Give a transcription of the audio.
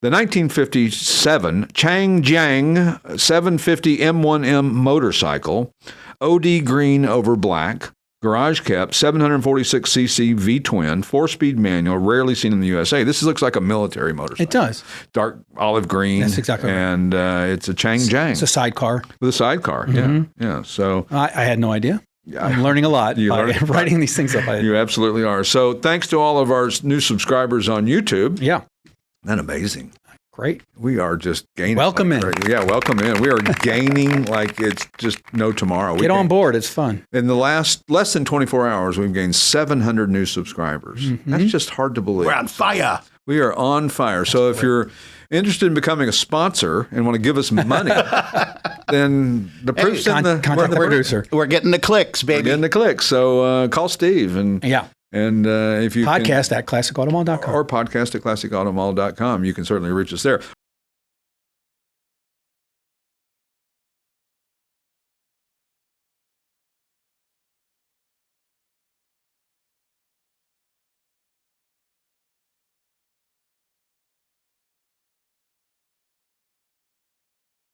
The 1957 Chang Jiang 750 M1M motorcycle, OD green over black, garage kept, 746cc V-twin, 4-speed manual, rarely seen in the USA. This looks like a military motorcycle. It does. Dark olive green. That's exactly right. And it's a Chang Jiang. It's a sidecar. With a sidecar, yeah. So I had no idea. I'm learning a lot by writing these things up. You absolutely are. So thanks to all of our new subscribers on YouTube. Yeah. Isn't that amazing? Great. We are just gaining. Welcome in. Yeah, welcome in. We are gaining like it's just no tomorrow. Get on board. It's fun. In the less than 24 hours, we've gained 700 new subscribers. That's just hard to believe. We're on fire. We are on fire. So if you're interested in becoming a sponsor and want to give us money, then the proof's in the contact the producer. We're getting the clicks, baby. We're getting the clicks. So call Steve and And if you podcast at classicautomall.com or podcast at classicautomall.com, you can certainly reach us there.